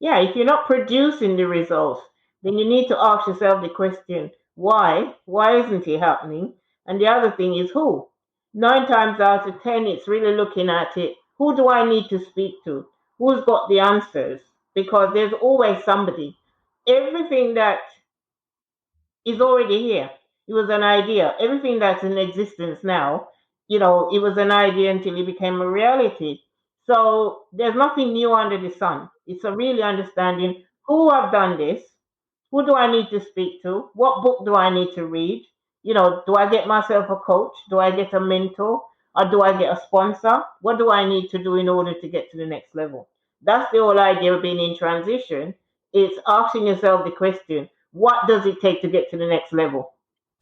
Yeah, if you're not producing the results, then you need to ask yourself the question, why? Why isn't it happening? And the other thing is who? 9 times out of 10, it's really looking at it. Who do I need to speak to? Who's got the answers? Because there's always somebody. Everything that is already here. It was an idea. Everything that's in existence now, it was an idea until it became a reality. So there's nothing new under the sun. It's a really understanding who have done this, who do I need to speak to, what book do I need to read, do I get myself a coach, do I get a mentor, or do I get a sponsor? What do I need to do in order to get to the next level? That's the whole idea of being in transition. It's asking yourself the question, what does it take to get to the next level?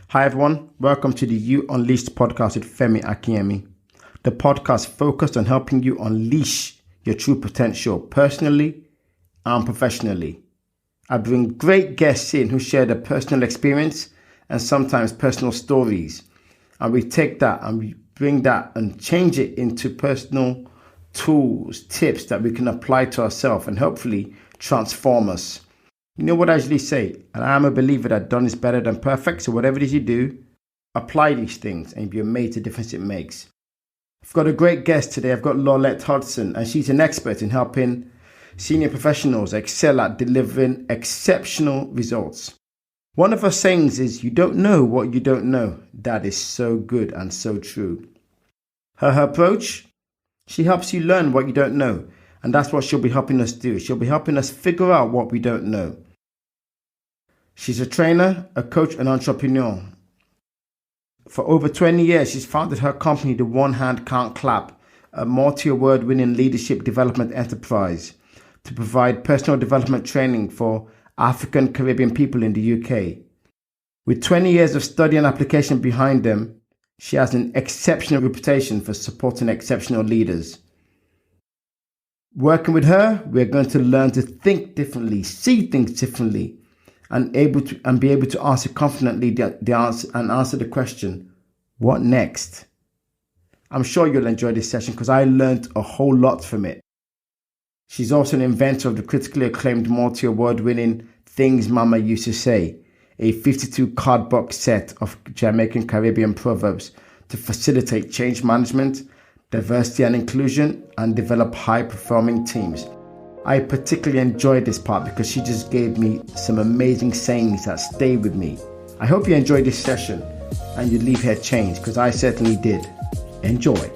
Hi everyone, welcome to the You Unleashed podcast with Femi Akinyemi. The podcast focused on helping you unleash your true potential personally and professionally. I bring great guests in who share their personal experience and sometimes personal stories. And we take that and we bring that and change it into personal tools, tips that we can apply to ourselves and hopefully transform us. You know what I usually say, and I am a believer that done is better than perfect. So whatever it is you do, apply these things and you'll be amazed at the difference it makes. I've got a great guest today. I've got Lorlett Hudson, and she's an expert in helping senior professionals excel at delivering exceptional results. One of her sayings is, you don't know what you don't know. That is so good and so true. Her approach, she helps you learn what you don't know. And that's what she'll be helping us do. She'll be helping us figure out what we don't know. She's a trainer, a coach, and entrepreneur. For over 20 years, she's founded her company, The One Hand Can't Clap, a multi-award winning leadership development enterprise to provide personal development training for African Caribbean people in the UK. With 20 years of study and application behind them, she has an exceptional reputation for supporting exceptional leaders. Working with her, we're going to learn to think differently, see things differently, and be able to answer confidently answer the question, what next? I'm sure you'll enjoy this session because I learned a whole lot from it. She's also an inventor of the critically acclaimed multi-award winning Things Mama Used to Say, a 52-card box set of Jamaican Caribbean proverbs to facilitate change management, diversity and inclusion, and develop high-performing teams. I particularly enjoyed this part because she just gave me some amazing sayings that stay with me. I hope you enjoyed this session and you leave here changed, because I certainly did. Enjoy.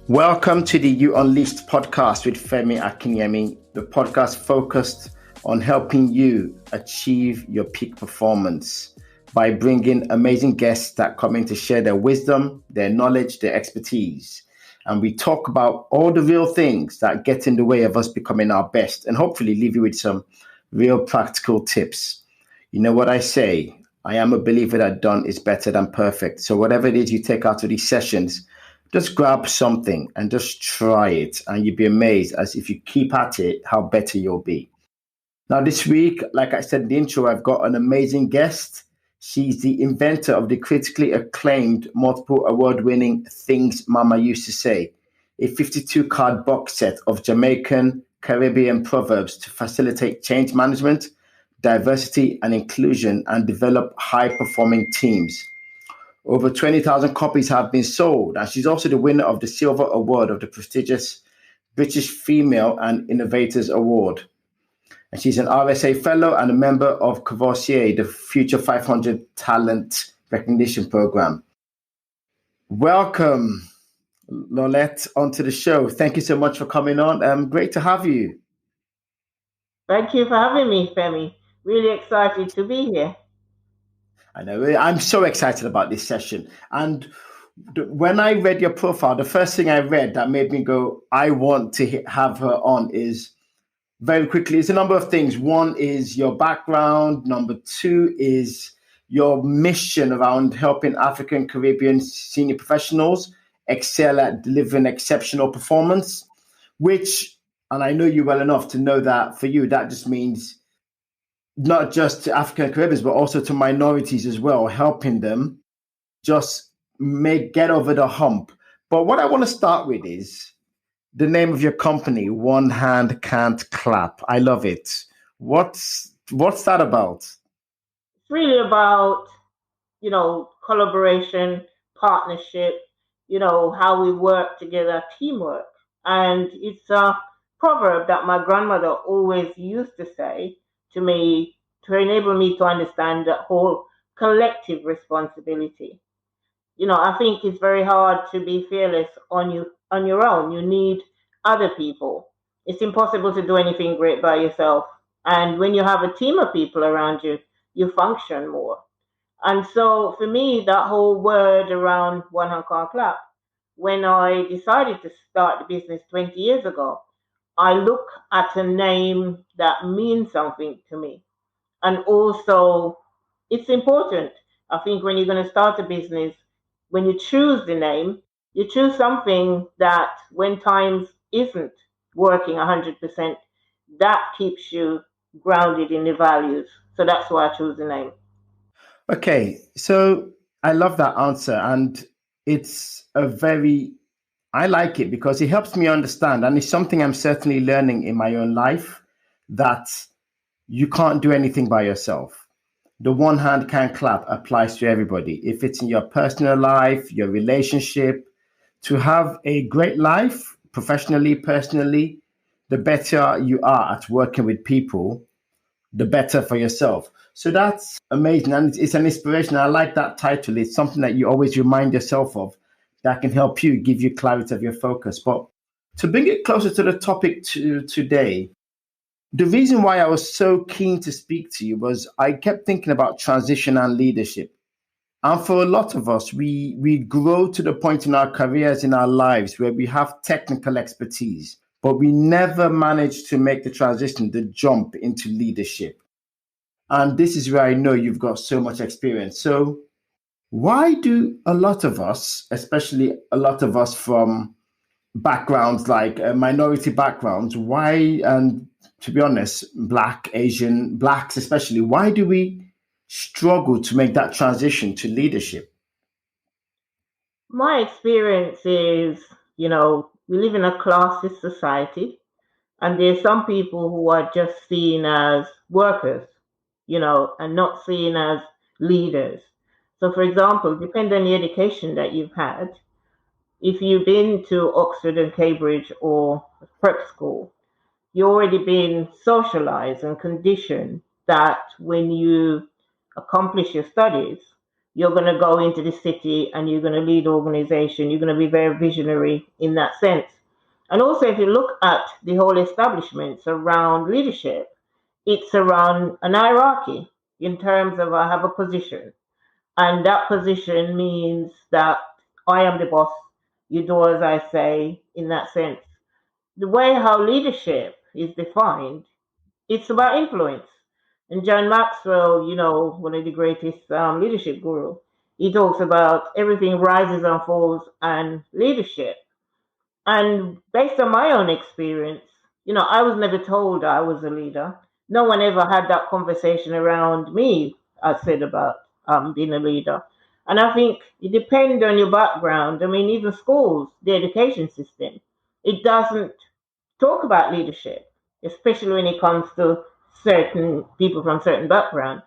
Welcome to the You Unleashed podcast with Femi Akinyemi, the podcast focused on helping you achieve your peak performance by bringing amazing guests that come in to share their wisdom, their knowledge, their expertise. And we talk about all the real things that get in the way of us becoming our best, and hopefully leave you with some real practical tips. You know what I say, I am a believer that done is better than perfect. So whatever it is you take out of these sessions, just grab something and just try it. And you'll be amazed, as if you keep at it, how better you'll be. Now this week, like I said in the intro, I've got an amazing guest. She's the inventor of the critically acclaimed, multiple award-winning Things Mama Used to Say, a 52-card box set of Jamaican Caribbean proverbs to facilitate change management, diversity and inclusion, and develop high-performing teams. Over 20,000 copies have been sold, and she's also the winner of the Silver Award of the prestigious British Female and Innovators Award. And she's an RSA fellow and a member of Courvoisier, the Future 500 Talent Recognition Program. Welcome, Lorlett, onto the show. Thank you so much for coming on. Great to have you. Thank you for having me, Femi. Really excited to be here. I know. I'm so excited about this session. And when I read your profile, the first thing I read that made me go, I want to have her on is, very quickly, it's a number of things. One is your background. Number two is your mission around helping African Caribbean senior professionals excel at delivering exceptional performance, which, and I know you well enough to know that for you, that just means not just to African Caribbeans, but also to minorities as well, helping them just get over the hump. But what I want to start with is, The name of your company, One Hand Can't Clap. I love it. What's that about? It's really about, collaboration, partnership, how we work together, teamwork. And it's a proverb that my grandmother always used to say to me to enable me to understand that whole collective responsibility. I think it's very hard to be fearless on your own. You need other people. It's impossible to do anything great by yourself. And when you have a team of people around you, you function more. And so for me, that whole word around one hand can't clap, when I decided to start the business 20 years ago, I look at a name that means something to me. And also, it's important. I think when you're going to start a business, when you choose the name, you choose something that when times isn't working 100%, that keeps you grounded in the values. So that's why I choose the name. Okay, so I love that answer, and it's a very I like it because it helps me understand, and it's something I'm certainly learning in my own life that you can't do anything by yourself. The one hand can clap applies to everybody. If it's in your personal life, your relationship, to have a great life, professionally, personally, the better you are at working with people, the better for yourself. So that's amazing. And it's an inspiration. I like that title. It's something that you always remind yourself of that can help you give you clarity of your focus. But to bring it closer to the topic to today, the reason why I was so keen to speak to you was I kept thinking about transition and leadership. And for a lot of us, we grow to the point in our careers, in our lives, where we have technical expertise, but we never manage to make the transition, the jump into leadership. And this is where I know you've got so much experience. So, why do a lot of us, especially a lot of us from backgrounds like minority backgrounds, why, and to be honest, Black, Asian, Blacks especially, why do we struggle to make that transition to leadership? My experience is, we live in a classist society, and there's some people who are just seen as workers, and not seen as leaders. So, for example, depending on the education that you've had, if you've been to Oxford and Cambridge or prep school, you've already been socialized and conditioned that when you accomplish your studies, you're going to go into the city and you're going to lead organization. You're going to be very visionary in that sense. And also, if you look at the whole establishments around leadership, it's around an hierarchy in terms of I have a position. And that position means that I am the boss. You do as I say in that sense. The way how leadership is defined, it's about influence. And John Maxwell, one of the greatest leadership guru, he talks about everything rises and falls and leadership. And based on my own experience, I was never told I was a leader. No one ever had that conversation around me, I said about being a leader. And I think it depends on your background. I mean, even schools, the education system, it doesn't talk about leadership, especially when it comes to certain people from certain background.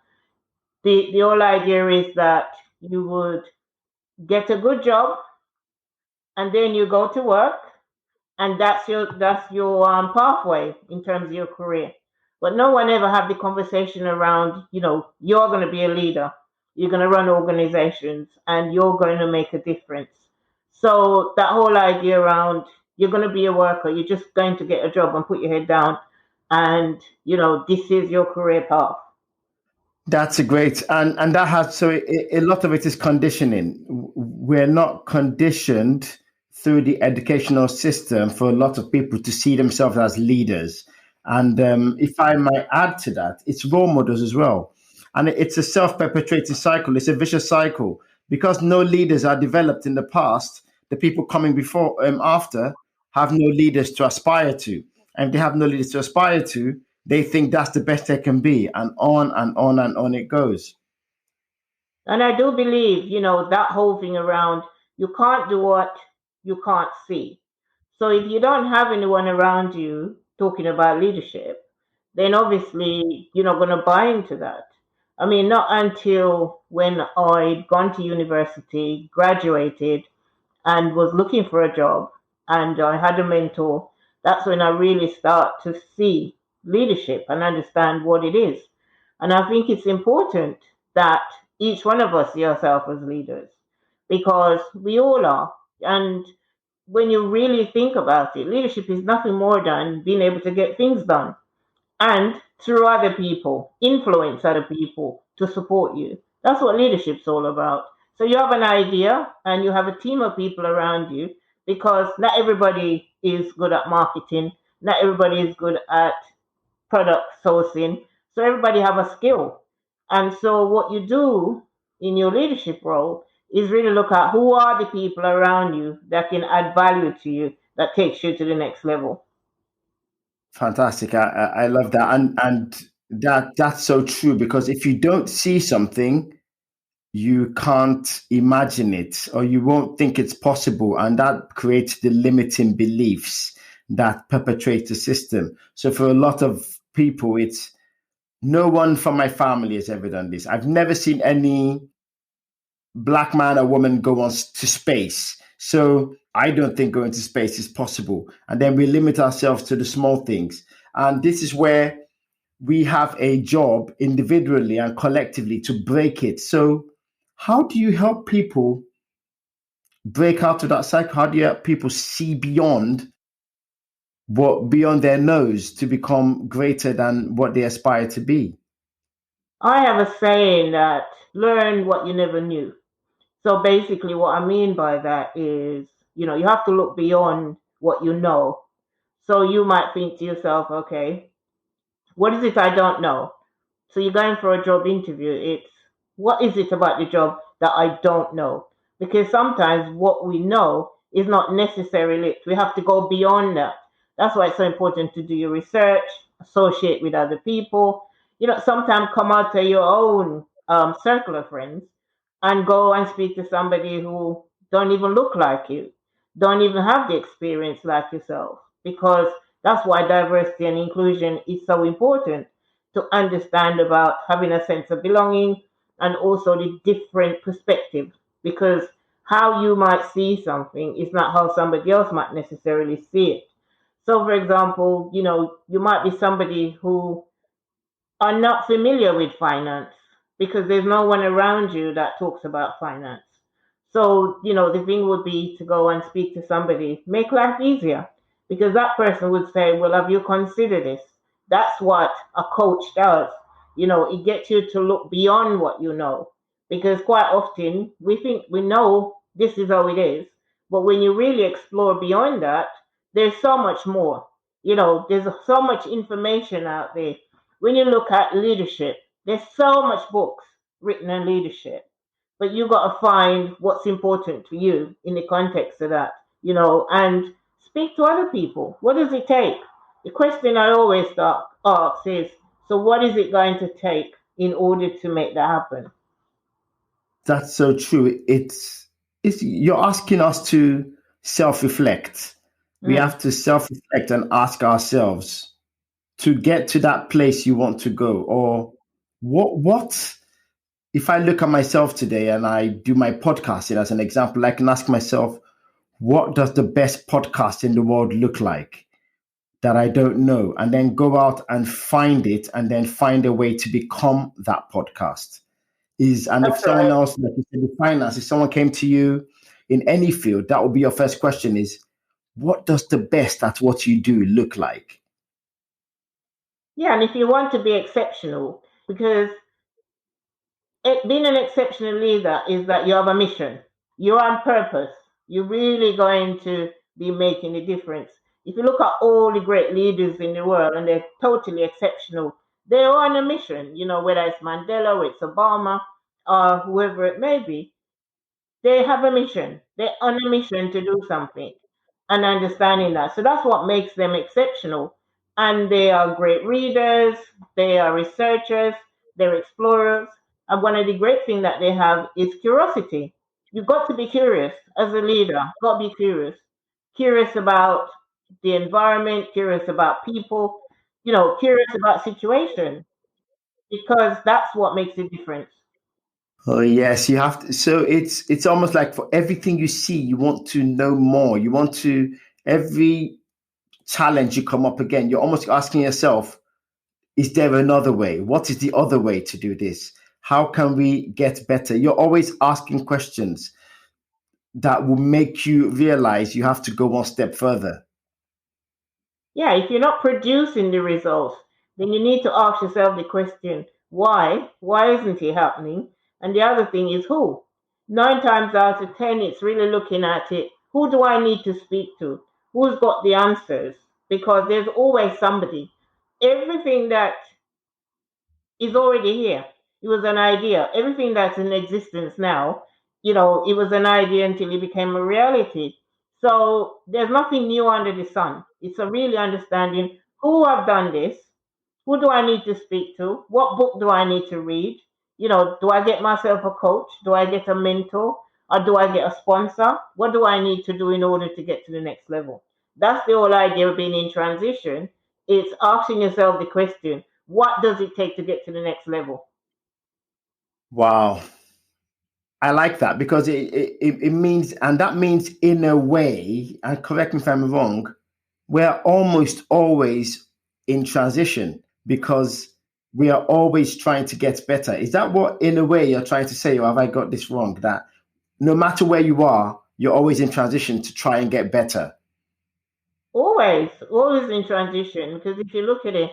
The whole idea is that you would get a good job and then you go to work and that's your pathway in terms of your career. But no one ever had the conversation around, you're going to be a leader, you're going to run organizations, and you're going to make a difference. So that whole idea around you're going to be a worker, you're just going to get a job and put your head down, and this is your career path. That's a great, and that has so a lot of it is conditioning. We're not conditioned through the educational system for a lot of people to see themselves as leaders. And if I might add to that, it's role models as well, and it's a self-perpetuating cycle. It's a vicious cycle because no leaders are developed in the past. The people coming before after have no leaders to aspire to, and if they have no leaders to aspire to, they think that's the best they can be, and on and on and on it goes. And I do believe, that whole thing around you can't do what you can't see. So if you don't have anyone around you talking about leadership, then obviously you're not going to buy into that. I mean, not until when I'd gone to university, graduated, and was looking for a job, and I had a mentor, that's when I really start to see leadership and understand what it is. And I think it's important that each one of us see ourselves as leaders because we all are. And when you really think about it, leadership is nothing more than being able to get things done and through other people, influence other people to support you. That's what leadership's all about. So you have an idea and you have a team of people around you because not everybody is good at marketing, not everybody is good at product sourcing. So everybody have a skill. And so what you do in your leadership role is really look at who are the people around you that can add value to you that takes you to the next level. Fantastic. I love that. And that's so true because if you don't see something, you can't imagine it or you won't think it's possible. And that creates the limiting beliefs that perpetuate the system. So for a lot of people, it's no one from my family has ever done this. I've never seen any black man or woman go on to space. So I don't think going to space is possible. And then we limit ourselves to the small things. And this is where we have a job individually and collectively to break it. So how do you help people break out of that cycle? How do you help people see beyond their nose to become greater than what they aspire to be? I have a saying that learn what you never knew. So basically, what I mean by that is, you have to look beyond what you know. So you might think to yourself, okay, what is it I don't know? So you're going for a job interview. It's what is it about the job that I don't know? Because sometimes what we know is not necessarily it. We have to go beyond that. That's why it's so important to do your research, associate with other people. Sometimes come out to your own circle of friends and go and speak to somebody who don't even look like you, don't even have the experience like yourself. Because that's why diversity and inclusion is so important to understand about having a sense of belonging and also the different perspective because how you might see something is not how somebody else might necessarily see it. So, for example, you might be somebody who are not familiar with finance because there's no one around you that talks about finance. So, the thing would be to go and speak to somebody, make life easier because that person would say, well, have you considered this? That's what a coach does. It gets you to look beyond what you know because quite often we think we know this is how it is. But when you really explore beyond that, there's so much more. There's so much information out there when you look at leadership, there's so much books written on leadership, but you got to find what's important to you in the context of that, and speak to other people. What does it take? The question I always start ask is, so what is it going to take in order to make that happen? That's so true. It's you're asking us to self-reflect. We Mm, have to self-reflect and ask ourselves to get to that place you want to go, or what if I look at myself today and I do my podcasting as an example, I can ask myself, what does the best podcast in the world look like that I don't know? And then go out and find it and then find a way to become that podcast. And if that's someone right. else, like you said, the finance, if someone came to you in any field, that would be your first question is, what does the best at what you do look like? Yeah, and if you want to be exceptional, because being an exceptional leader is that you have a mission. You're on purpose. You're really going to be making a difference. If you look at all the great leaders in the world and they're totally exceptional, they're on a mission, whether it's Mandela or it's Obama or whoever it may be. They have a mission. They're on a mission to do something and understanding that. So that's what makes them exceptional. And they are great readers, they are researchers, they're explorers. And one of the great things that they have is curiosity. You've got to be curious as a leader, you've got to be curious. curious about the environment, curious about people, curious about situation, because that's what makes a difference. Oh yes, you have to. So it's almost like for everything you see, you want to know more. You want to every challenge you come up again, you're almost asking yourself, is there another way? What is the other way to do this? How can we get better? You're always asking questions that will make you realize you have to go one step further. Yeah, if you're not producing the results, then you need to ask yourself the question, why? Why isn't it happening? And the other thing is who? 9 times out of 10, it's really looking at it. Who do I need to speak to? Who's got the answers? Because there's always somebody. Everything that is already here. It was an idea. Everything that's in existence now, it was an idea until it became a reality. So there's nothing new under the sun. It's a really understanding who have done this, who do I need to speak to, what book do I need to read, do I get myself a coach, do I get a mentor, or do I get a sponsor? What do I need to do in order to get to the next level? That's the whole idea of being in transition. It's asking yourself the question, what does it take to get to the next level? Wow. I like that because it means, and that means in a way, and correct me if I'm wrong, we're almost always in transition because we are always trying to get better. Is that what, in a way, you're trying to say, or have I got this wrong? That no matter where you are, you're always in transition to try and get better. Always in transition. Because if you look at it,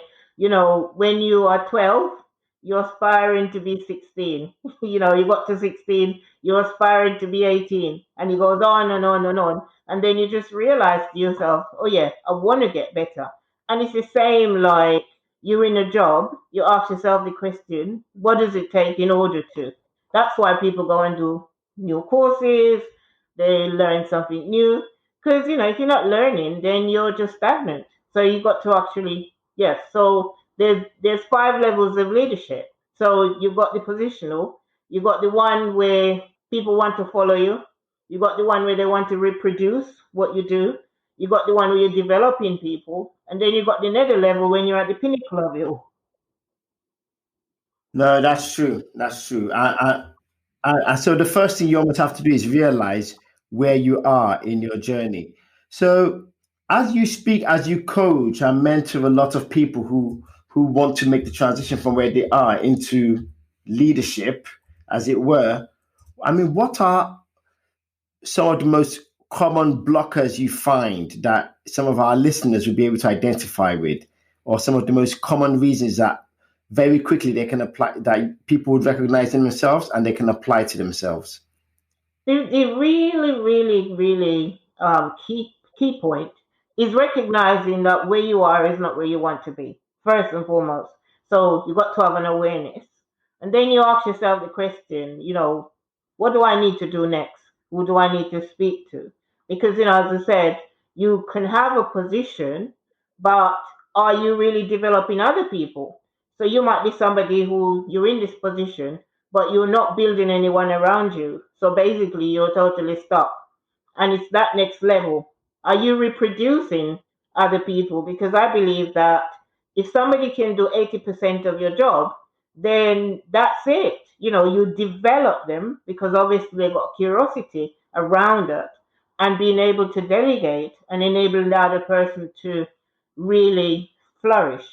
when you are 12, you're aspiring to be 16. You got to 16, you're aspiring to be 18. And it goes on and on and on. And then you just realize to yourself, oh, yeah, I want to get better. And it's the same like you're in a job, you ask yourself the question, what does it take in order to? That's why people go and do new courses, they learn something new because if you're not learning, then you're just stagnant. So you got to actually yes. So there's 5 levels of leadership. So you've got the positional, you got the one where people want to follow you, you got the one where they want to reproduce what you do, you got the one where you're developing people, and then you got the nether level when you're at the pinnacle of it all. No, that's true. That's true. So the first thing you almost have to do is realize where you are in your journey. So as you speak, as you coach and mentor a lot of people who want to make the transition from where they are into leadership, as it were, I mean, what are some of the most common blockers you find that some of our listeners will be able to identify with, or some of the most common reasons that very quickly they can apply that people would recognize in themselves and they can apply to themselves? The really, really, really key point is recognizing that where you are is not where you want to be, first and foremost. So you got to have an awareness. And then you ask yourself the question, what do I need to do next? Who do I need to speak to? Because, as I said, you can have a position, but are you really developing other people? So you might be somebody who you're in this position, but you're not building anyone around you. So basically, you're totally stuck. And it's that next level. Are you reproducing other people? Because I believe that if somebody can do 80% of your job, then that's it. You develop them because obviously they've got curiosity around it and being able to delegate and enable the other person to really flourish.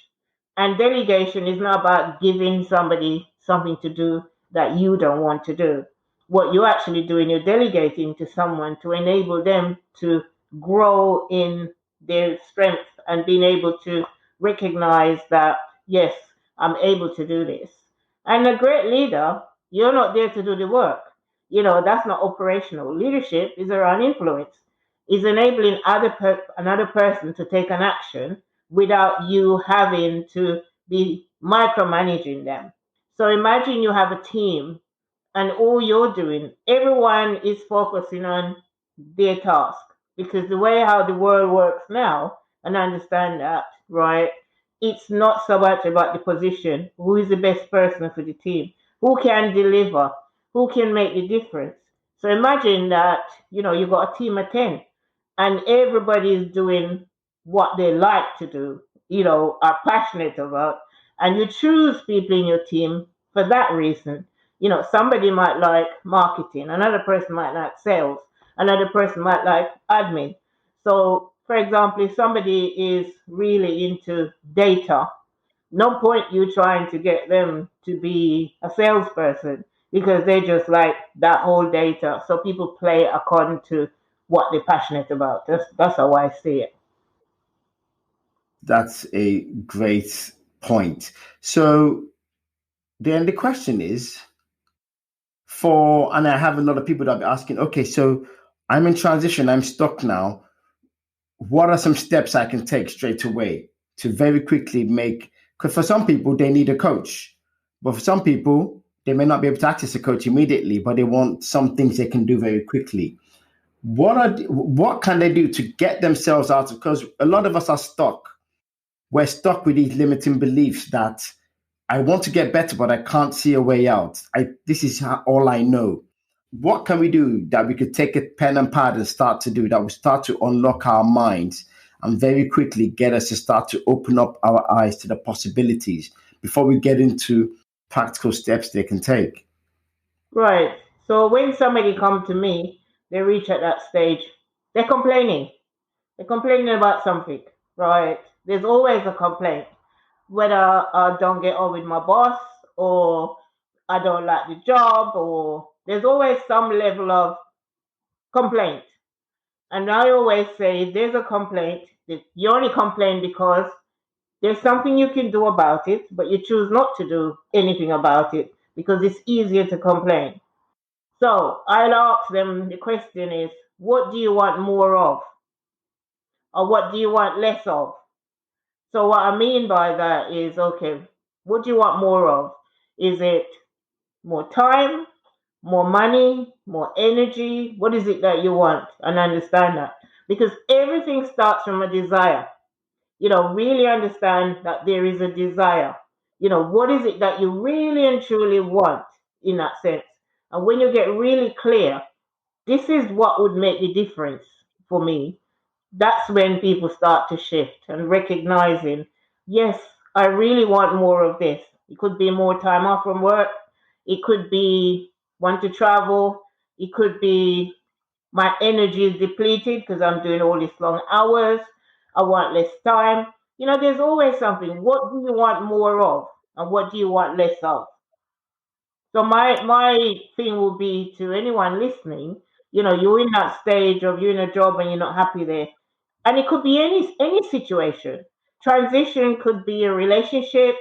And delegation is not about giving somebody something to do that you don't want to do. What you're actually doing, you're delegating to someone to enable them to grow in their strength and being able to recognize that, yes, I'm able to do this. And a great leader, you're not there to do the work. That's not operational. Leadership is around influence, is enabling another person to take an action without you having to be micromanaging them. So imagine you have a team and all you're doing, everyone is focusing on their task. Because the way how the world works now, and I understand that, right? It's not so much about the position, who is the best person for the team, who can deliver, who can make the difference. So imagine that, you've got a team of 10 and everybody is doing what they like to do, are passionate about, and you choose people in your team for that reason. Somebody might like marketing, another person might like sales, another person might like admin. So, for example, if somebody is really into data, no point you trying to get them to be a salesperson because they just like that whole data. So people play according to what they're passionate about. That's how I see it. That's a great point. So then the question is and I have a lot of people that are asking, okay, so I'm in transition, I'm stuck now. What are some steps I can take straight away to very quickly because for some people, they need a coach. But for some people, they may not be able to access a coach immediately, but they want some things they can do very quickly. What can they do to get themselves out? Because a lot of us are stuck. We're stuck with these limiting beliefs that I want to get better, but I can't see a way out. This is all I know. What can we do that we could take a pen and pad and start to do that will start to unlock our minds and very quickly get us to start to open up our eyes to the possibilities before we get into practical steps they can take? Right. So when somebody come to me, they reach at that stage, they're complaining. They're complaining about something, right? There's always a complaint, whether I don't get on with my boss, or I don't like the job, or there's always some level of complaint. And I always say, if there's a complaint, you only complain because there's something you can do about it, but you choose not to do anything about it because it's easier to complain. So I'll ask them, the question is, what do you want more of? Or what do you want less of? So what I mean by that is, okay, what do you want more of? Is it more time, more money, more energy? What is it that you want? And understand that. Because everything starts from a desire. Really understand that there is a desire. What is it that you really and truly want in that sense? And when you get really clear, this is what would make the difference for me. That's when people start to shift and recognizing, yes, I really want more of this. It could be more time off from work. It could be want to travel. It could be my energy is depleted because I'm doing all these long hours. I want less time. There's always something. What do you want more of? And what do you want less of? So my thing will be to anyone listening, you're in that stage of you're in a job and you're not happy there. And it could be any situation. Transition could be a relationship,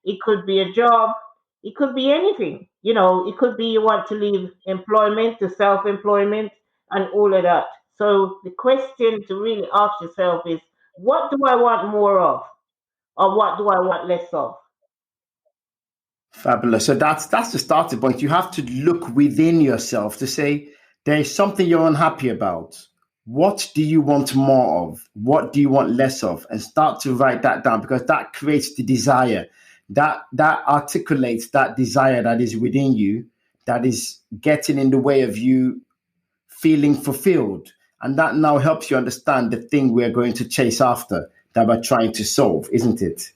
it could be a job, it could be anything. It could be you want to leave employment to self-employment and all of that. So the question to really ask yourself is, what do I want more of? Or what do I want less of? Fabulous. So that's the starting point. You have to look within yourself to say there is something you're unhappy about. What do you want more of? What do you want less of? And start to write that down, because that creates the desire. That articulates that desire that is within you, that is getting in the way of you feeling fulfilled. And that now helps you understand the thing we're going to chase after, that we're trying to solve, isn't it?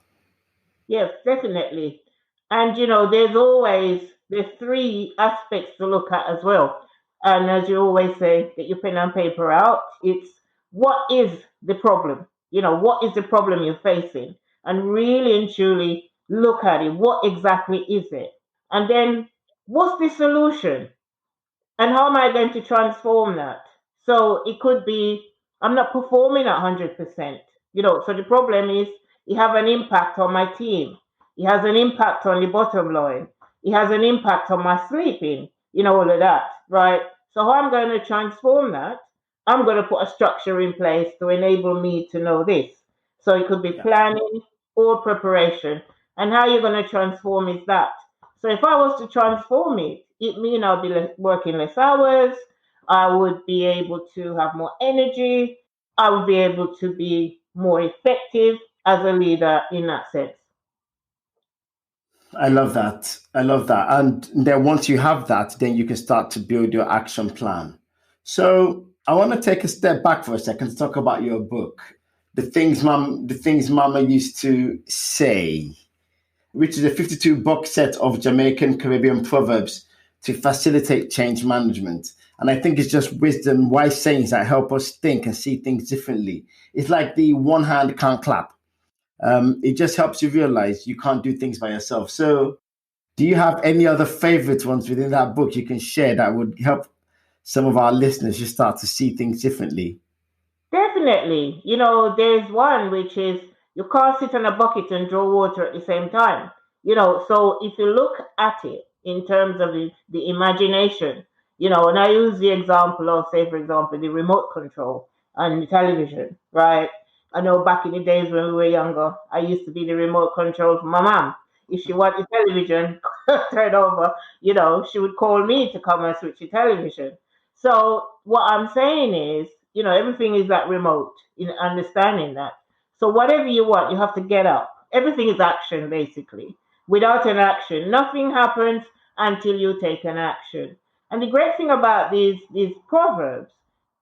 Yes, definitely. And there's three aspects to look at as well. And as you always say, get your pen and paper out. It's what is the problem? What is the problem you're facing? And really and truly look at it. What exactly is it? And then what's the solution? And how am I going to transform that? So it could be I'm not performing 100%. So the problem is it have an impact on my team. It has an impact on the bottom line. It has an impact on my sleeping. All of that, right? So how I'm going to transform that? I'm going to put a structure in place to enable me to know this. So it could be Yeah. planning or preparation. And how you're going to transform is that. So if I was to transform it, it means I'll be working less hours. I would be able to have more energy. I would be able to be more effective as a leader in that sense. I love that. I love that. And then once you have that, then you can start to build your action plan. So I want to take a step back for a second to talk about your book, the things Mama used to say, which is a 52 box set of Jamaican Caribbean proverbs to facilitate change management. And I think it's just wisdom, wise sayings that help us think and see things differently. It's like the one hand can't clap. It just helps you realize you can't do things by yourself. So, do you have any other favorite ones within that book you can share that would help some of our listeners just start to see things differently? Definitely. There's one which is you can't sit on a bucket and draw water at the same time. So if you look at it in terms of the imagination, and I use the example of, say, for example, the remote control and the television, right? I know back in the days when we were younger, I used to be the remote control for my mom. If she wanted television turned over, she would call me to come and switch the television. So what I'm saying is, everything is that remote in understanding that. So whatever you want, you have to get up. Everything is action, basically. Without an action, nothing happens until you take an action. And the great thing about these proverbs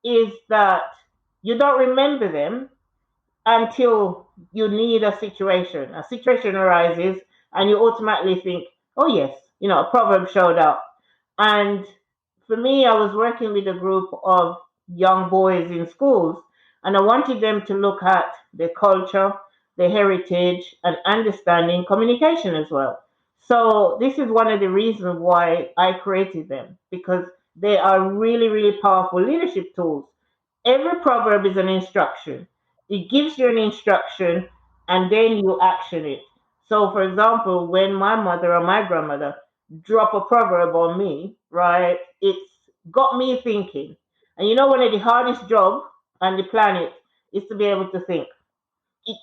is that you don't remember them until you need a situation. A situation arises, and you automatically think, oh, yes, a proverb showed up. And for me, I was working with a group of young boys in schools, and I wanted them to look at their culture, their heritage, and understanding communication as well. So, this is one of the reasons why I created them, because they are really, really powerful leadership tools. Every proverb is an instruction. It gives you an instruction and then you action it. So, for example, when my mother or my grandmother drop a proverb on me, right, it's got me thinking. And one of the hardest job on the planet is to be able to think.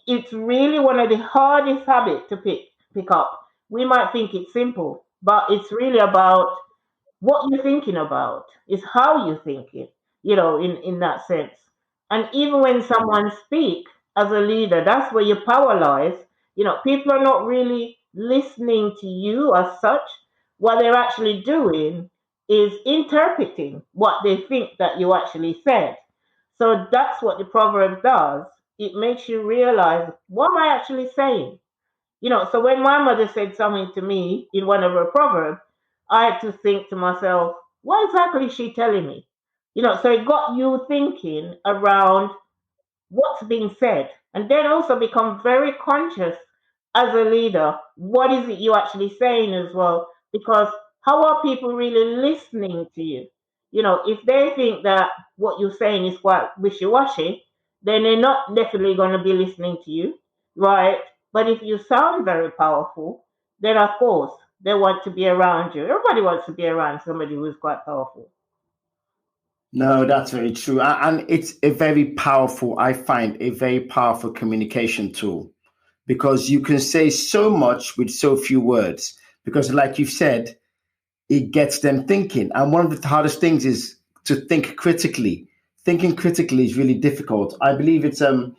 It's really one of the hardest habits to pick up. We might think it's simple, but it's really about what you're thinking about is how you think it, in that sense. And even when someone speak as a leader, that's where your power lies. People are not really listening to you as such. What they're actually doing is interpreting what they think that you actually said. So that's what the proverb does. It makes you realize, what am I actually saying? So when my mother said something to me in one of her proverbs, I had to think to myself, what exactly is she telling me? So it got you thinking around what's being said, and then also become very conscious as a leader. What is it you actually saying as well? Because how are people really listening to you? If they think that what you're saying is quite wishy-washy, then they're not definitely going to be listening to you, right? But if you sound very powerful, then of course they want to be around you. Everybody wants to be around somebody who's quite powerful. No, that's very true. And it's a very powerful, I find, a very powerful communication tool because you can say so much with so few words. Because, like you've said, it gets them thinking. And one of the hardest things is to think critically. Thinking critically is really difficult. I believe it's Earl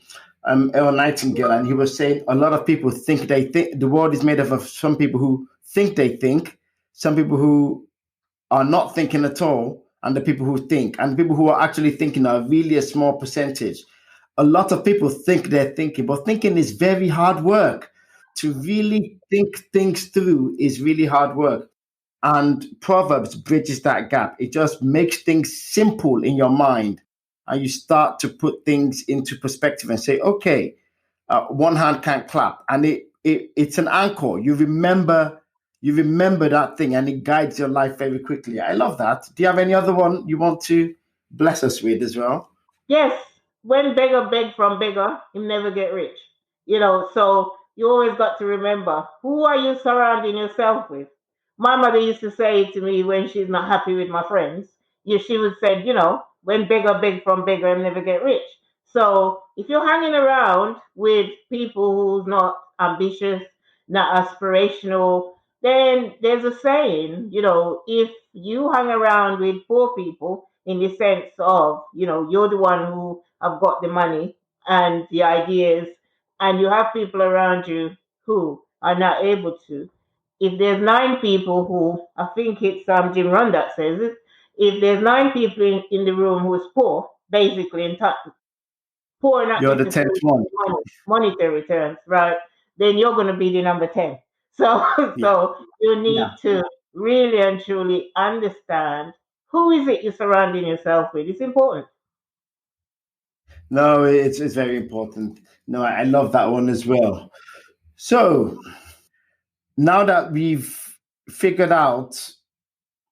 Nightingale, and he was saying a lot of people think they think. The world is made up of some people who think they think, some people who are not thinking at all, and the people who think. And the people who are actually thinking are really a small percentage. A lot of people think they're thinking, but thinking is very hard work. To really think things through is really hard work. And Proverbs bridges that gap. It just makes things simple in your mind. And you start to put things into perspective and say, okay, one hand can't clap. And it's an anchor. You remember that thing and it guides your life very quickly. I love that. Do you have any other one you want to bless us with as well? Yes, when beggar beg from beggar, he never get rich. So you always got to remember, who are you surrounding yourself with? My mother used to say to me when she's not happy with my friends, she would say, when beggar beg from beggar, he never get rich. So if you're hanging around with people who's not ambitious, not aspirational, then there's a saying, if you hang around with poor people in the sense of, you're the one who have got the money and the ideas, and you have people around you who are not able to. If there's nine people I think it's Jim Rohn that says it, if there's nine people in the room who's poor, basically, and poor not You're the 10th necessarily one. monetary terms, right? Then you're going to be the number 10. So, Yeah. so you Yeah. need to really and truly understand who is it you're surrounding yourself with. It's important. No, it's very important. No, I love that one as well. So now that we've figured out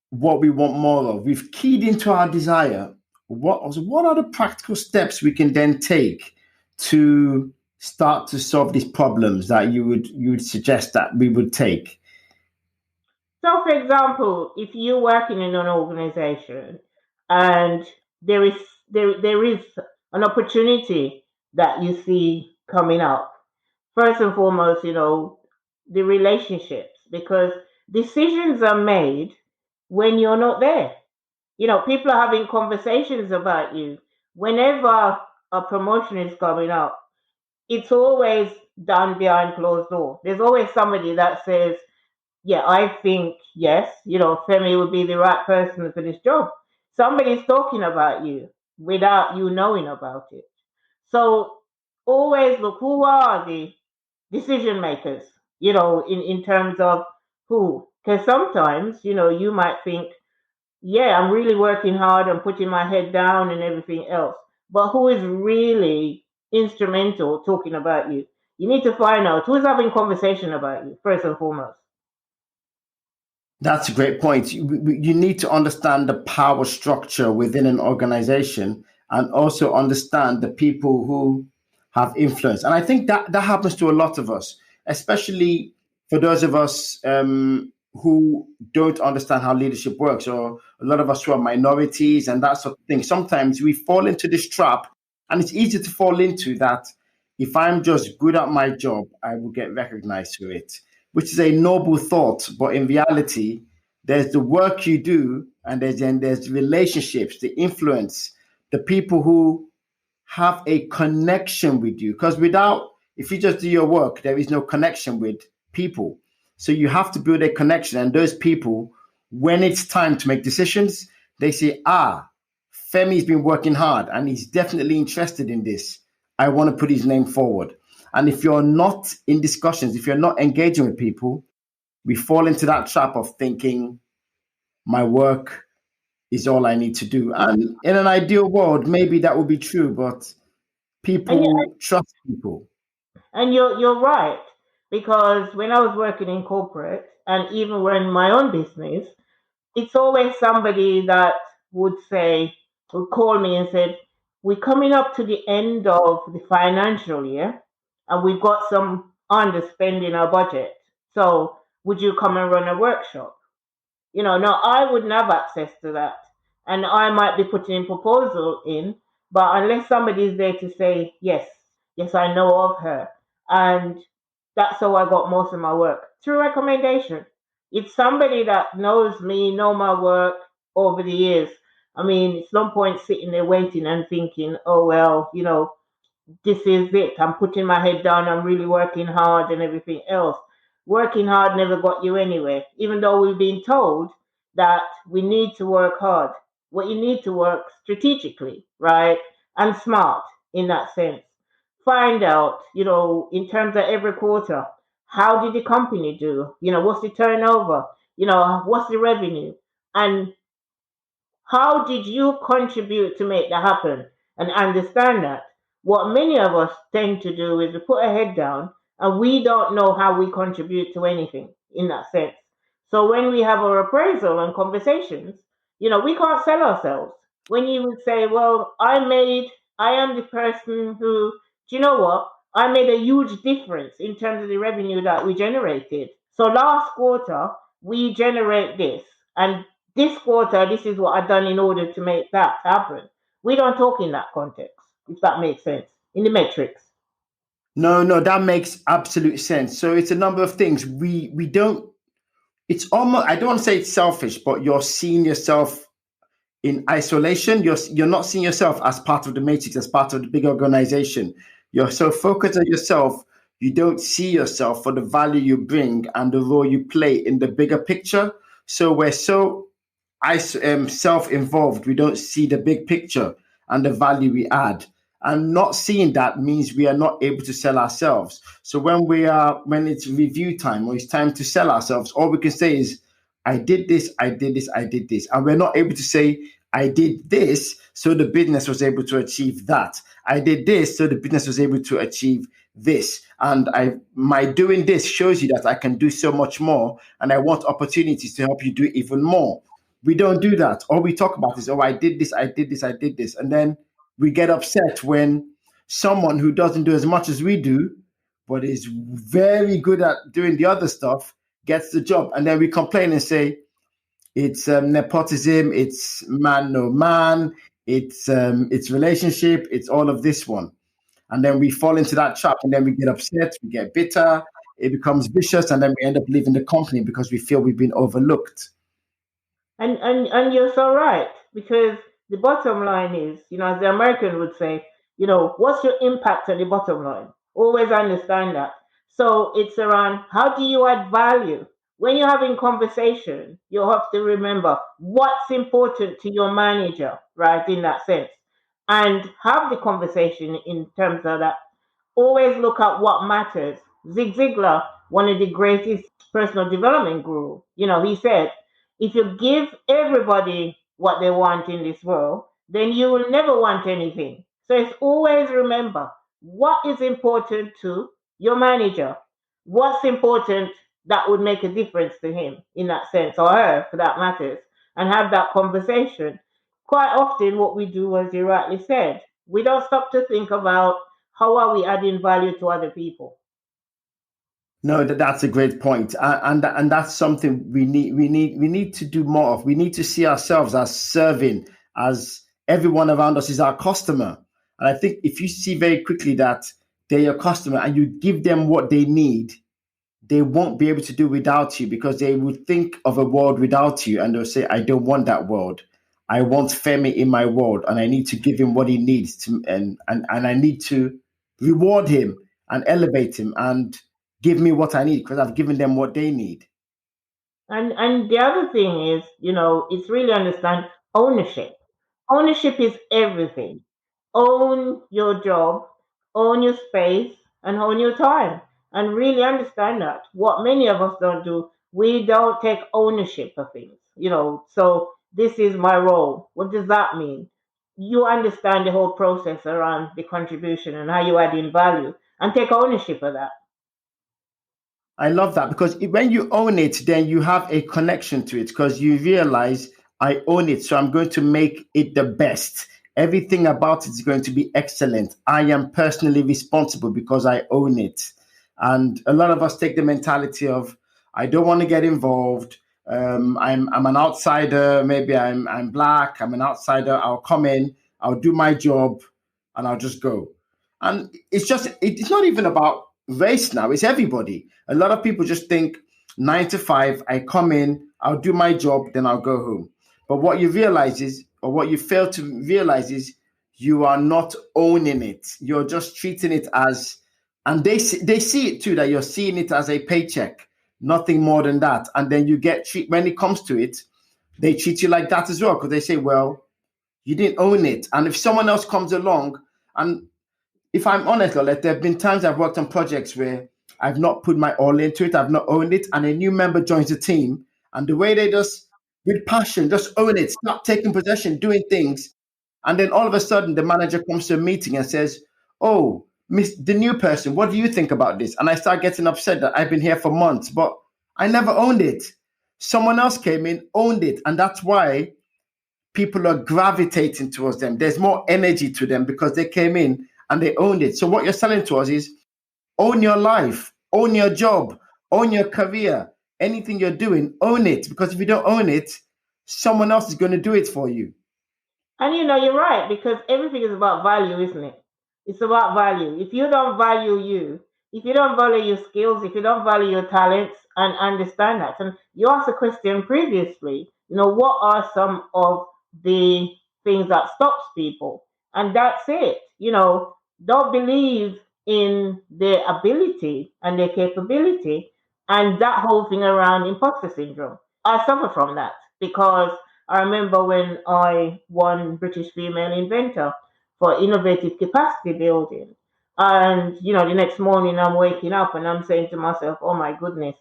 what we want more of, we've keyed into our desire. What are the practical steps we can then take to start to solve these problems that you would suggest that we would take? So, for example, if you're working in an organization and there is there is an opportunity that you see coming up, first and foremost, the relationships, because decisions are made when you're not there. People are having conversations about you. Whenever a promotion is coming up, it's always done behind closed door. There's always somebody that says, yeah, I think, yes, Femi would be the right person for this job. Somebody's talking about you without you knowing about it. So always look, who are the decision makers, in terms of who. Because sometimes, you might think, yeah, I'm really working hard and putting my head down and everything else. But who is really instrumental talking about you? You need to find out who's having conversation about you, first and foremost. That's a great point. You need to understand the power structure within an organization and also understand the people who have influence. And I think that happens to a lot of us, especially for those of us who don't understand how leadership works, or a lot of us who are minorities and that sort of thing. Sometimes we fall into this trap, and it's easy to fall into that. If I'm just good at my job, I will get recognized for it, which is a noble thought. But in reality, there's the work you do, and there's relationships, the influence, the people who have a connection with you. Because if you just do your work, there is no connection with people. So you have to build a connection. And those people, when it's time to make decisions, they say, Femi's been working hard and he's definitely interested in this. I want to put his name forward. And if you're not in discussions, if you're not engaging with people, we fall into that trap of thinking my work is all I need to do. And in an ideal world, maybe that would be true, but And people trust people. And you're right, because when I was working in corporate and even when my own business, it's always somebody that would call me and said, "We're coming up to the end of the financial year and we've got some underspending our budget. So would you come and run a workshop?" Now I wouldn't have access to that. And I might be putting a proposal in, but unless somebody is there to say, yes, yes, I know of her. And that's how I got most of my work through recommendation. It's somebody that knows me, know my work over the years. I mean, it's no point sitting there waiting and thinking, oh, well, this is it. I'm putting my head down. I'm really working hard and everything else. Working hard never got you anywhere, even though we've been told that we need to work hard. Well, you need to work strategically, right? And smart in that sense. Find out, in terms of every quarter, how did the company do? What's the turnover? What's the revenue? And how did you contribute to make that happen? And understand that. What many of us tend to do is we put our head down and we don't know how we contribute to anything in that sense. So when we have our appraisal and conversations, we can't sell ourselves. When you would say, well, I am the person who, do you know what? I made a huge difference in terms of the revenue that we generated. So last quarter, we generate this. And this quarter, this is what I've done in order to make that happen. We don't talk in that context, if that makes sense, in the metrics. No, that makes absolute sense. So it's a number of things. We don't. It's almost. I don't want to say it's selfish, but you're seeing yourself in isolation. You're not seeing yourself as part of the matrix, as part of the big organization. You're so focused on yourself, you don't see yourself for the value you bring and the role you play in the bigger picture. So we're so self-involved, we don't see the big picture. and the value we add. And not seeing that means we are not able to sell ourselves. So when it's review time or it's time to sell ourselves, all we can say is, I did this, I did this, I did this. And we're not able to say, I did this, so the business was able to achieve that. I did this, so the business was able to achieve this. And my doing this shows you that I can do so much more, and I want opportunities to help you do even more. We don't do that. All we talk about is, oh, I did this, I did this, I did this. And then we get upset when someone who doesn't do as much as we do, but is very good at doing the other stuff, gets the job. And then we complain and say, it's nepotism, it's man no man, it's relationship, it's all of this one. And then we fall into that trap, and then we get upset, we get bitter, it becomes vicious, and then we end up leaving the company because we feel we've been overlooked. And you're so right, because the bottom line is, as the American would say, what's your impact on the bottom line? Always understand that. So it's around, how do you add value? When you're having conversation, you have to remember what's important to your manager, right? In that sense, and have the conversation in terms of that. Always look at what matters. Zig Ziglar, one of the greatest personal development guru, he said, if you give everybody what they want in this world, then you will never want anything. So it's always remember what is important to your manager, what's important that would make a difference to him in that sense, or her for that matters, and have that conversation. Quite often, what we do, as you rightly said, we don't stop to think about how are we adding value to other people. No, that's a great point, and that's something we need to do more of. We need to see ourselves as serving, as everyone around us is our customer. And I think if you see very quickly that they're your customer and you give them what they need, they won't be able to do without you, because they would think of a world without you, and they'll say, I don't want that world. I want Femi in my world, and I need to give him what he needs to, and I need to reward him and elevate him and give me what I need, because I've given them what they need. And the other thing is, it's really understand ownership. Ownership is everything. Own your job, own your space, and own your time. And really understand that. What many of us don't do, we don't take ownership of things. So this is my role. What does that mean? You understand the whole process around the contribution and how you add in value, and take ownership of that. I love that, because when you own it, then you have a connection to it, because you realize, I own it, so I'm going to make it the best. Everything about it is going to be excellent. I am personally responsible because I own it. And a lot of us take the mentality of, I don't want to get involved. I'm an outsider. Maybe I'm black. I'm an outsider. I'll come in. I'll do my job, and I'll just go. And it's not even about race now. It's everybody. A lot of people just think 9 to 5, I come in, I'll do my job, then I'll go home. But what you realize is, or what you fail to realize is, you are not owning it. You're just treating it as, and they see it too, that you're seeing it as a paycheck, nothing more than that. And then you get when it comes to it, they treat you like that as well, because they say, well, you didn't own it. And if someone else comes along, and if I'm honest, Lorlett, there have been times I've worked on projects where I've not put my all into it, I've not owned it, and a new member joins the team, and the way they just, with passion, just own it, start taking possession, doing things, and then all of a sudden the manager comes to a meeting and says, "Oh, Miss, the new person, what do you think about this?" And I start getting upset that I've been here for months, but I never owned it. Someone else came in, owned it, and that's why people are gravitating towards them. There's more energy to them because they came in and they owned it. So what you're selling to us is, own your life, own your job, own your career, anything you're doing, own it. Because if you don't own it, someone else is going to do it for you. And you're right, because everything is about value, isn't it? It's about value. If you don't value you, if you don't value your skills, if you don't value your talents, and understand that. And you asked a question previously, what are some of the things that stops people? And that's it. Don't believe in their ability and their capability, and that whole thing around imposter syndrome. I suffer from that because I remember when I won British Female Inventor for innovative capacity building. And, the next morning I'm waking up and I'm saying to myself, oh my goodness,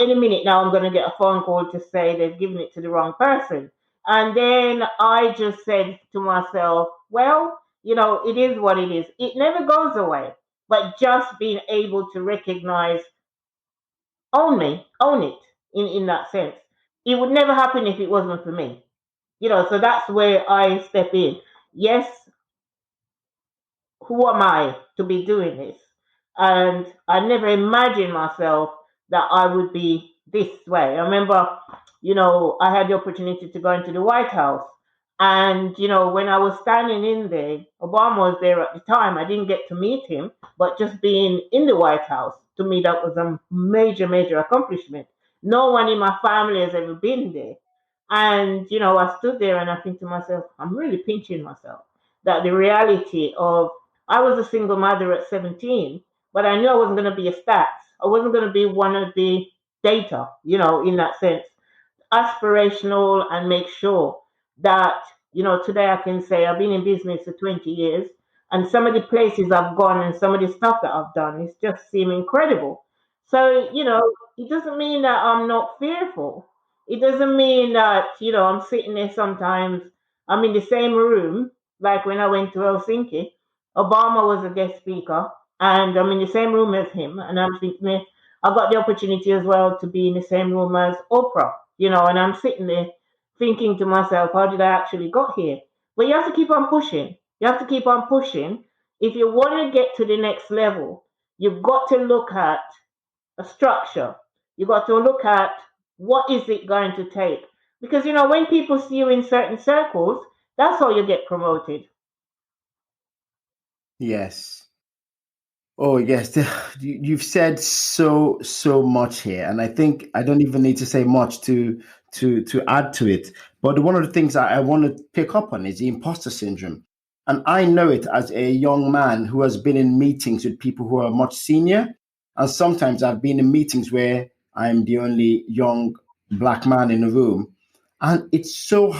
any minute now I'm going to get a phone call to say they've given it to the wrong person. And then I just said to myself, well, it is what it is. It never goes away. But just being able to recognize, own it in that sense. It would never happen if it wasn't for me. So that's where I step in. Yes, who am I to be doing this? And I never imagined myself that I would be this way. I remember, I had the opportunity to go into the White House. And, when I was standing in there, Obama was there at the time. I didn't get to meet him, but just being in the White House, to me, that was a major, major accomplishment. No one in my family has ever been there. And, I stood there and I think to myself, I'm really pinching myself that the reality of I was a single mother at 17, but I knew I wasn't going to be a stats. I wasn't going to be one of the data, in that sense, aspirational and make sure that, today I can say I've been in business for 20 years and some of the places I've gone and some of the stuff that I've done is just seem incredible. So, it doesn't mean that I'm not fearful. It doesn't mean that, I'm sitting there sometimes, I'm in the same room, like when I went to Helsinki, Obama was a guest speaker and I'm in the same room as him and I'm thinking, I got the opportunity as well to be in the same room as Oprah, and I'm sitting there thinking to myself, how did I actually got here? But you have to keep on pushing. You have to keep on pushing. If you want to get to the next level, you've got to look at a structure. You've got to look at what is it going to take. Because, when people see you in certain circles, that's how you get promoted. Yes. Oh yes, you've said so much here, and I think I don't even need to say much to add to it. But one of the things I want to pick up on is the imposter syndrome, and I know it as a young man who has been in meetings with people who are much senior, and sometimes I've been in meetings where I'm the only young black man in the room, and it's so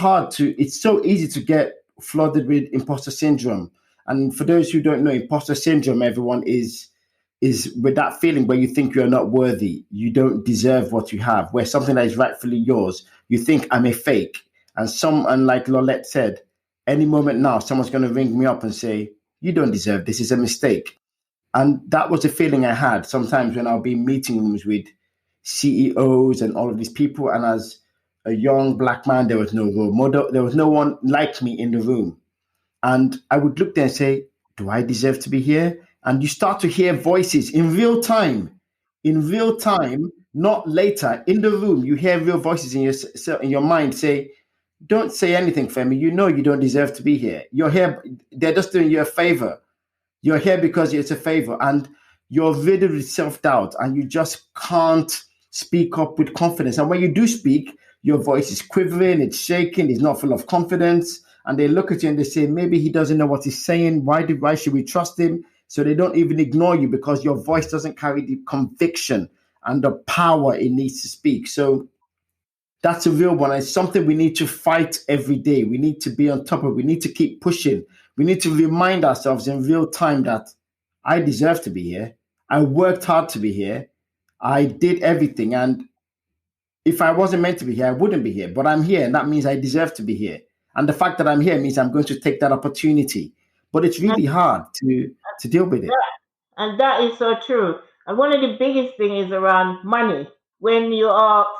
easy to get flooded with imposter syndrome. And for those who don't know, imposter syndrome, everyone is with that feeling where you think you're not worthy, you don't deserve what you have, where something that is rightfully yours, you think I'm a fake. And like Lorlett said, any moment now, someone's going to ring me up and say, you don't deserve this, is a mistake. And that was the feeling I had sometimes when I'll be in meeting rooms with CEOs and all of these people. And as a young black man, there was no role model, there was no one like me in the room. And I would look there and say, do I deserve to be here? And you start to hear voices in real time, not later in the room. You hear real voices in your mind say, don't say anything, Femi. You know you don't deserve to be here. You're here. They're just doing you a favor. You're here because it's a favor. And you're riddled with self-doubt and you just can't speak up with confidence. And when you do speak, your voice is quivering, it's shaking, it's not full of confidence. And they look at you and they say, maybe he doesn't know what he's saying. Why should we trust him? So they don't even ignore you because your voice doesn't carry the conviction and the power it needs to speak. So that's a real one. It's something we need to fight every day. We need to be on top of it. We need to keep pushing. We need to remind ourselves in real time that I deserve to be here. I worked hard to be here. I did everything. And if I wasn't meant to be here, I wouldn't be here. But I'm here, and that means I deserve to be here. And the fact that I'm here means I'm going to take that opportunity. But it's And really hard to deal with it. that, and that is so true. And one of the biggest things is around money. When you ask,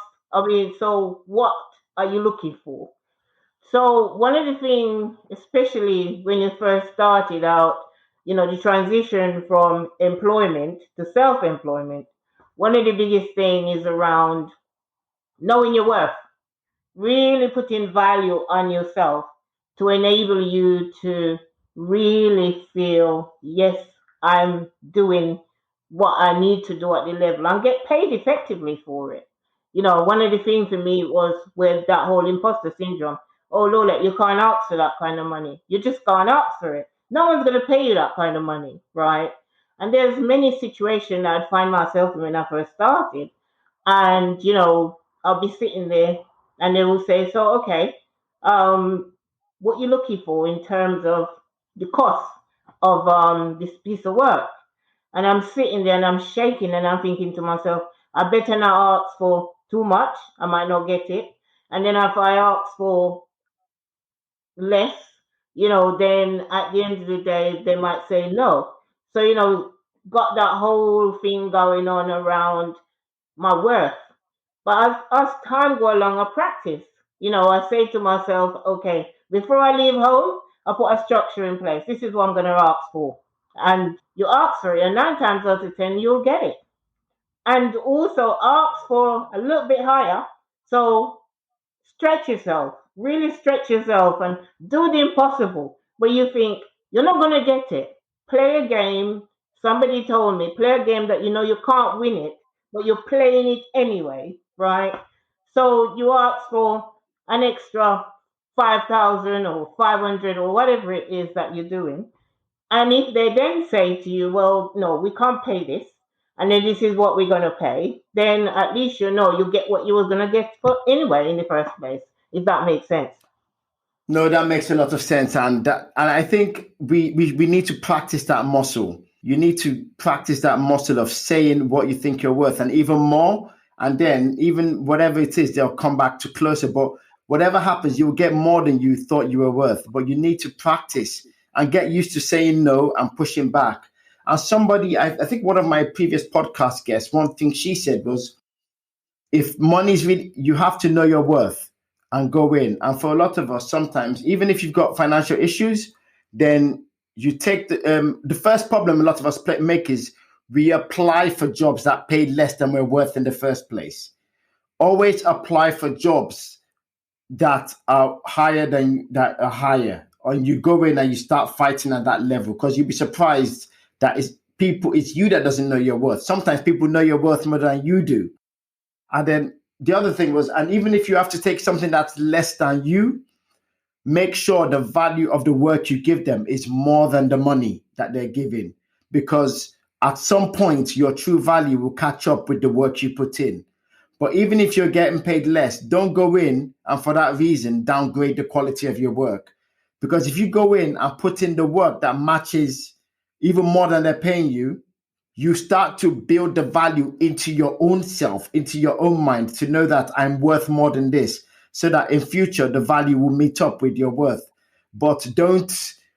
so what are you looking for? So one of the things, especially when you first started out, the transition from employment to self-employment, one of the biggest things is around knowing your worth, really putting value on yourself to enable you to really feel, yes, I'm doing what I need to do at the level and get paid effectively for it. One of the things for me was with that whole imposter syndrome. Oh, Lola, you can't ask for that kind of money. You just can't ask for it. No one's going to pay you that kind of money, right? And there's many situations I'd find myself in when I first started. And, I'll be sitting there and they will say, so, okay. um, what you're looking for in terms of the cost of this piece of work. And I'm sitting there and I'm shaking and I'm thinking to myself, I better not ask for too much. I might not get it. And then if I ask for less, then at the end of the day, they might say no. So, got that whole thing going on around my worth. But as time go along, I practice. I say to myself, okay, before I leave home, I put a structure in place. This is what I'm going to ask for. And you ask for it, and 9 times out of 10, you'll get it. And also ask for a little bit higher. So stretch yourself, really stretch yourself, and do the impossible where you think you're not going to get it. Play a game. Somebody told me, play a game that you know you can't win it, but you're playing it anyway, right? So you ask for an extra 5,000 or 500 or whatever it is that you're doing. And if they then say to you, well, no, we can't pay this, and then this is what we're going to pay, then at least you know you get what you were going to get for anyway in the first place, if that makes sense. No, that makes a lot of sense, and I think we need to practice that muscle. You need to practice that muscle of saying what you think you're worth, and even more, and then even whatever it is, they'll come back to closer. But whatever happens, you'll get more than you thought you were worth. But you need to practice and get used to saying no and pushing back. And somebody, I think one of my previous podcast guests, one thing she said was, if money's really, you have to know your worth and go in. And for a lot of us, sometimes, even if you've got financial issues, then you take the first problem a lot of us make is we apply for jobs that pay less than we're worth in the first place. Always apply for jobs that are higher, or you go in and you start fighting at that level, because you'll be surprised that it's you that doesn't know your worth. Sometimes people know your worth more than you do. And then the other thing was, and even if you have to take something that's less than you, make sure the value of the work you give them is more than the money that they're giving. Because at some point, your true value will catch up with the work you put in. But even if you're getting paid less, don't go in and for that reason, downgrade the quality of your work. Because if you go in and put in the work that matches even more than they're paying you start to build the value into your own self, into your own mind, to know that I'm worth more than this, so that in future the value will meet up with your worth. But don't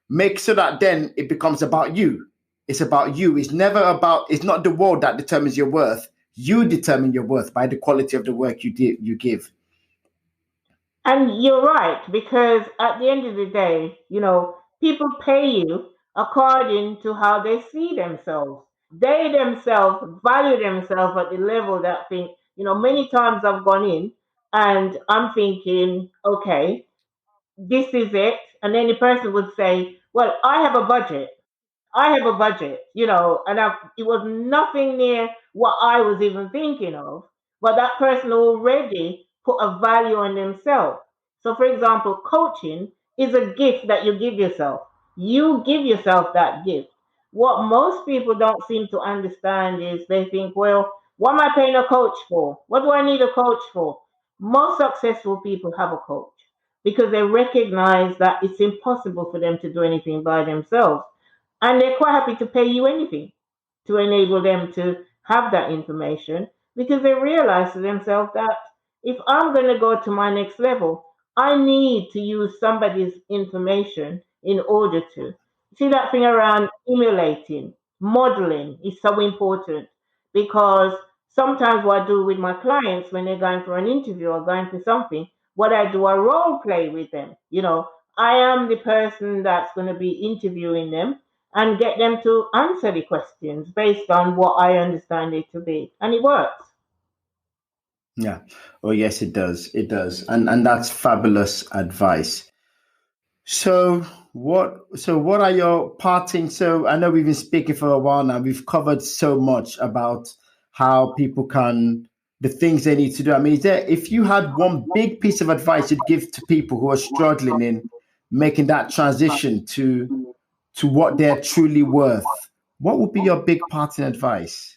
make so that then it becomes about you. It's about you. It's not the world that determines your worth. You determine your worth by the quality of the work you give. And you're right, because at the end of the day, people pay you according to how they see themselves. They themselves value themselves at the level that think, many times I've gone in and I'm thinking, okay, this is it. And then the person would say, well, I have a budget. I have a budget, and it was nothing near what I was even thinking of. But that person already put a value on themselves. So, for example, coaching is a gift that you give yourself. You give yourself that gift. What most people don't seem to understand is they think, well, what am I paying a coach for? What do I need a coach for? Most successful people have a coach because they recognize that it's impossible for them to do anything by themselves. And they're quite happy to pay you anything to enable them to have that information, because they realize to themselves that if I'm going to go to my next level, I need to use somebody's information in order to. See, that thing around emulating, modeling is so important, because sometimes what I do with my clients when they're going for an interview or going for something, what I do, I role play with them. I am the person that's going to be interviewing them and get them to answer the questions based on what I understand it to be. And it works. Yeah. Oh, yes, it does. It does. And that's fabulous advice. So what are your parting? So I know we've been speaking for a while now. We've covered so much about how people can, the things they need to do. I mean, if you had one big piece of advice you'd give to people who are struggling in making that transition to what they're truly worth, what would be your big parting advice?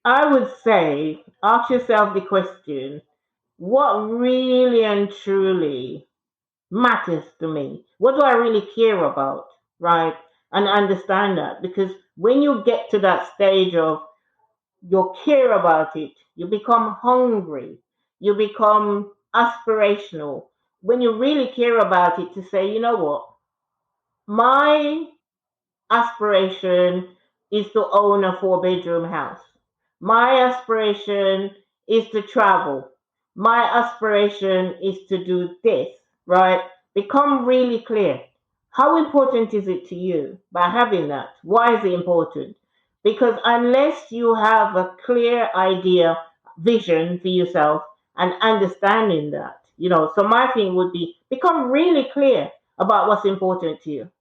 I would say ask yourself the question, what really and truly matters to me? What do I really care about? Right? And understand that, because when you get to that stage of you care about it, you become hungry, you become aspirational. When you really care about it, to say, you know what, my aspiration is to own a four-bedroom house. My aspiration is to travel. My aspiration is to do this, right? Become really clear. How important is it to you by having that? Why is it important? Because unless you have a clear idea, vision for yourself and understanding that, so my thing would be become really clear about what's important to you.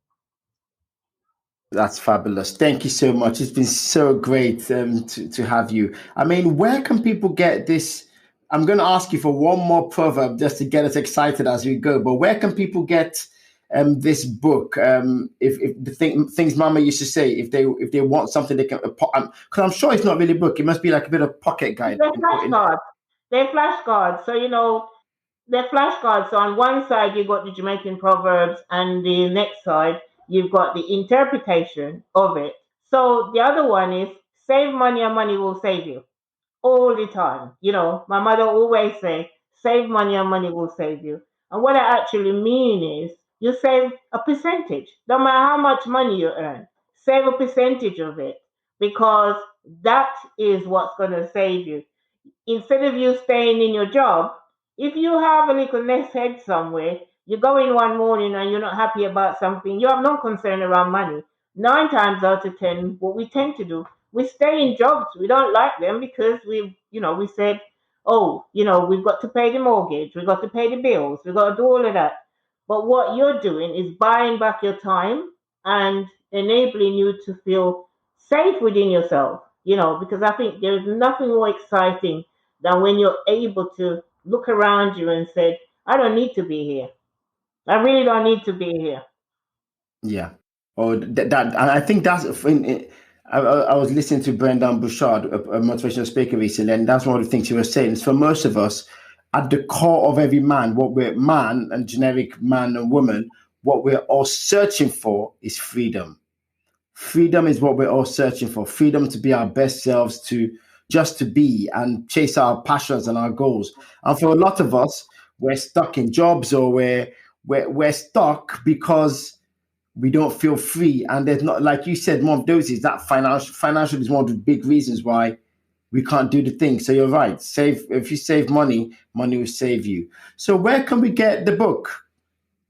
That's fabulous. Thank you so much. It's been so great to have you. I mean, where can people get this? I'm going to ask you for one more proverb just to get us excited as we go. But where can people get this book? If things Mama used to say, if they want something, they can. Because I'm sure it's not really a book. It must be like a bit of pocket guide. They're flashcards. They're flashcards. So, they're flashcards. So on one side, you've got the Jamaican proverbs, and the next side, you've got the interpretation of it. So the other one is save money and money will save you all the time. My mother always say, save money and money will save you. And what I actually mean is you save a percentage. No matter how much money you earn, save a percentage of it, because that is what's going to save you. Instead of you staying in your job, if you have a little nest egg somewhere, you go in one morning and you're not happy about something, you have no concern around money. 9 times out of 10, what we tend to do, we stay in jobs. We don't like them because we said, oh, we've got to pay the mortgage, we've got to pay the bills, we've got to do all of that. But what you're doing is buying back your time and enabling you to feel safe within yourself, because I think there's nothing more exciting than when you're able to look around you and say, I don't need to be here. I really don't need to be here. Yeah. Or that and I think that's I was listening to Brendan Bouchard, a motivational speaker recently, and that's one of the things he was saying. Is for most of us, at the core of every man, what we're man and generic man and woman, what we're all searching for is freedom. Freedom is what we're all searching for. Freedom to be our best selves, to just to be and chase our passions and our goals. And for a lot of us, we're stuck in jobs, or we're stuck because we don't feel free. And there's not, like you said, one of those is that financial is one of the big reasons why we can't do the thing. So you're right. If you save money, money will save you. So where can we get the book?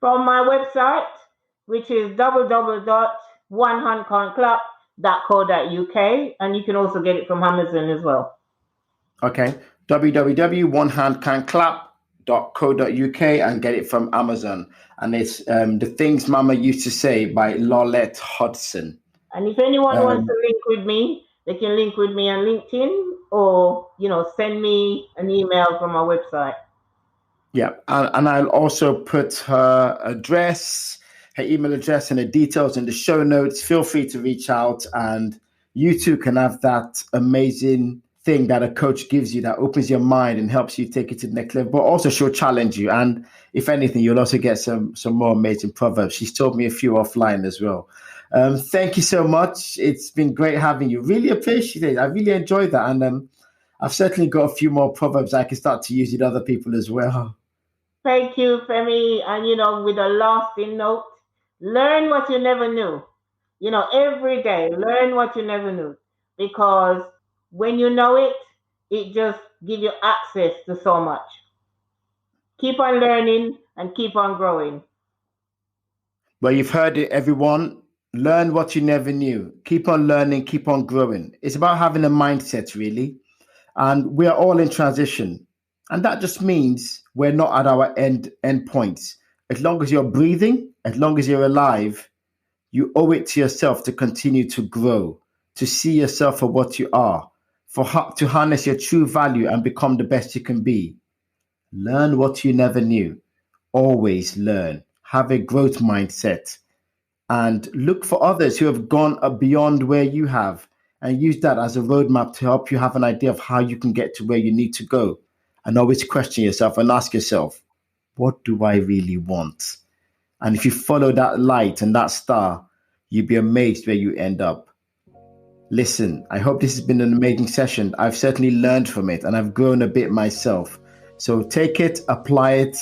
From my website, which is www.onehandcanclap.co.uk, and you can also get it from Amazon as well. Okay. www.onehandcanclap.co.uk and get it from Amazon. And it's The Things Mama Used to Say by Lorlett Hudson. And if anyone wants to link with me, they can link with me on LinkedIn, or send me an email from my website. Yeah, and I'll also put her address, her email address, and the details in the show notes. Feel free to reach out, and you too can have that amazing thing that a coach gives you that opens your mind and helps you take it to the next level. But also, she'll challenge you, and if anything, you'll also get some more amazing proverbs. She's told me a few offline as well. Thank you so much. It's been great having you. Really appreciate it. I really enjoyed that, and I've certainly got a few more proverbs I can start to use with other people as well. Thank you, Femi. And with a lasting note, learn what you never knew. Every day, learn what you never knew. Because when you know it, it just gives you access to so much. Keep on learning and keep on growing. Well, you've heard it, everyone. Learn what you never knew. Keep on learning, keep on growing. It's about having a mindset, really. And we are all in transition. And that just means we're not at our end points. As long as you're breathing, as long as you're alive, you owe it to yourself to continue to grow, to see yourself for what you are, to harness your true value and become the best you can be. Learn what you never knew. Always learn. Have a growth mindset and look for others who have gone beyond where you have, and use that as a roadmap to help you have an idea of how you can get to where you need to go. And always question yourself and ask yourself, what do I really want? And if you follow that light and that star, you'll be amazed where you end up. Listen, I hope this has been an amazing session. I've certainly learned from it and I've grown a bit myself. So take it, apply it,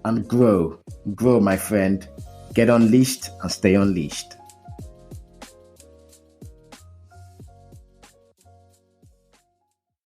and grow. Grow, my friend. Get unleashed and stay unleashed.